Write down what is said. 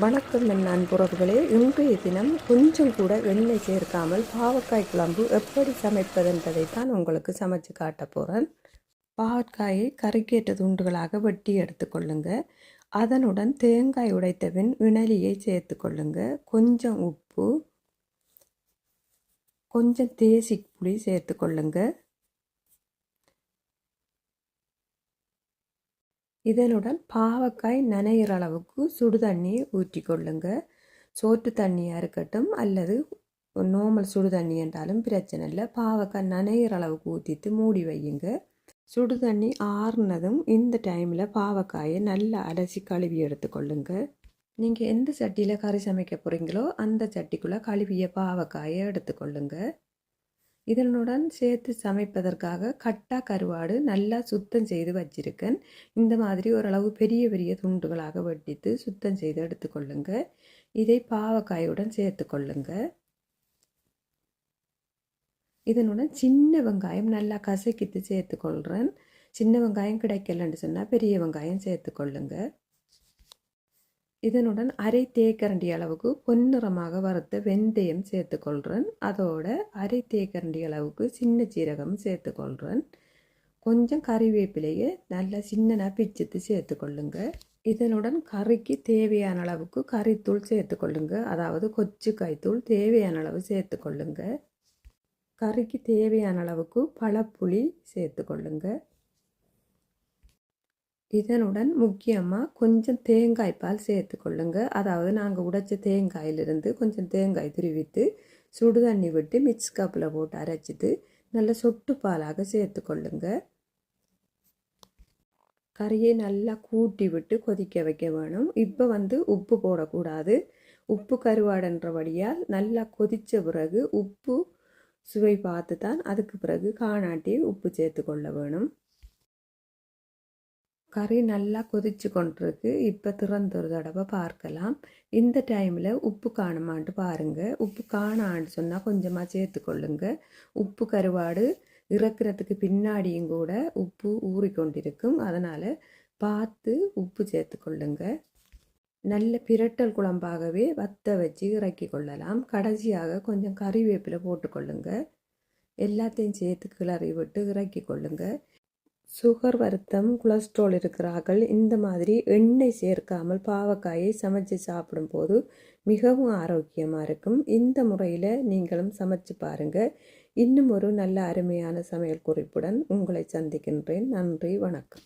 வணக்கம் என் அன்புறவுகளே. இன்றைய தினம் கொஞ்சம் கூட எண்ணெய் சேர்க்காமல் பாவக்காய் குழம்பு எப்படி சமைப்பது என்பதை தான் உங்களுக்கு சமைச்சு காட்ட போகிறேன். பாவக்காயை கறிக்கேற்ற துண்டுகளாக வெட்டி எடுத்துக்கொள்ளுங்க. அதனுடன் தேங்காய் உடைத்த பின் இணலியை சேர்த்து கொள்ளுங்க. கொஞ்சம் உப்பு, கொஞ்சம் தேசி புளி சேர்த்து கொள்ளுங்க. இதனுடன் பாவக்காய் நனைகிற அளவுக்கு சுடு தண்ணியை ஊற்றி கொள்ளுங்க. சோற்று தண்ணியாக இருக்கட்டும் அல்லது நார்மல் சுடு தண்ணி என்றாலும் பிரச்சனை இல்லை. பாவக்காய் நனைகிற அளவுக்கு ஊற்றிட்டு மூடி வையுங்க. சுடு தண்ணி ஆறுனதும் இந்த டைமில் பாவக்காயை நல்லா அலசி கழுவி எடுத்துக்கொள்ளுங்க. நீங்கள் எந்த சட்டியில் கறி சமைக்க போகிறீங்களோ அந்த சட்டிக்குள்ளே கழுவிய பாவக்காயை எடுத்துக்கொள்ளுங்க. இதனுடன் சேர்த்து சமைப்பதற்காக கட்டா கருவாடு நல்லா சுத்தம் செய்து வச்சிருக்கேன். இந்த மாதிரி ஓரளவு பெரிய பெரிய துண்டுகளாக வெட்டித்து சுத்தம் செய்து எடுத்துக்கொள்ளுங்க. இதை பாவக்காயுடன் சேர்த்து கொள்ளுங்க. இதனுடன் சின்ன வெங்காயம் நல்லா கசக்கித்து சேர்த்துக்கொள்கிறேன். சின்ன வெங்காயம் கிடைக்கலன்னு சொன்னால் பெரிய வெங்காயம் சேர்த்துக்கொள்ளுங்க. இதனுடன் அரை தேக்கரண்டி அளவுக்கு பொன்னிறமாக வறுத்த வெந்தயம் சேர்த்துக்கொள்கிறேன். அதோட அரை தேக்கரண்டி அளவுக்கு சின்ன சீரகம் சேர்த்துக்கொள்கிறேன். கொஞ்சம் கறிவேப்பிலையை நல்லா சின்னனா பிச்சுத்து சேர்த்துக்கொள்ளுங்க. இதனுடன் கறிக்கு தேவையான அளவுக்கு கறித்தூள் சேர்த்துக்கொள்ளுங்க. அதாவது கொச்சுக்காய் தூள் தேவையான அளவு சேர்த்துக்கொள்ளுங்க. கறிக்கு தேவையான அளவுக்கு பழப்புளி சேர்த்துக்கொள்ளுங்க. இதனுடன் முக்கியமாக கொஞ்சம் தேங்காய் பால் சேர்த்துக்கொள்ளுங்க. அதாவது நாங்கள் உடைச்ச தேங்காயிலிருந்து கொஞ்சம் தேங்காய் துருவிட்டு சுடு தண்ணி விட்டு மிக்ஸ் கப்பில் போட்டு அரைச்சிட்டு நல்ல சொட்டு பாலாக சேர்த்துக்கொள்ளுங்க. கறியை நல்லா கூட்டி விட்டு கொதிக்க வைக்க வேணும். இப்போ உப்பு போடக்கூடாது. உப்பு கருவாடுன்றபடியால் நல்லா கொதித்த பிறகு உப்பு சுவை பார்த்து தான் அதுக்கு பிறகு காணாட்டி உப்பு சேர்த்துக்கொள்ள வேணும். கறி நல்லா கொதிச்சு கொண்டிருக்கு. இப்போ திறந்து ஒரு தடவை பார்க்கலாம். இந்த டைமில் உப்பு காணுமான்ட்டு பாருங்கள். உப்பு காணான்னு சொன்னால் கொஞ்சமாக சேர்த்துக்கொள்ளுங்க. உப்பு கருவாடு இறக்குறதுக்கு பின்னாடியும் கூட உப்பு ஊறிக்கொண்டிருக்கும். அதனால் பார்த்து உப்பு சேர்த்துக்கொள்ளுங்க. நல்ல பிரட்டல் குழம்பாகவே வத்த வச்சு இறக்கி கொள்ளலாம். கடைசியாக கொஞ்சம் கறிவேப்பிலை போட்டுக்கொள்ளுங்க. எல்லாத்தையும் சேர்த்து கிளறி விட்டு இறக்கி கொள்ளுங்க. சுகர் வருத்தம் கொலஸ்ட்ரால் இருக்கிறார்கள் இந்த மாதிரி எண்ணெய் சேர்க்காமல் பாவக்காயை சமைச்சு சாப்பிடும்போது மிகவும் ஆரோக்கியமாக இருக்கும். இந்த முறையில் நீங்களும் சமைச்சு பாருங்கள். இன்னும் ஒரு நல்ல அருமையான சமையல் குறிப்புடன் உங்களை சந்திக்கின்றேன். நன்றி, வணக்கம்.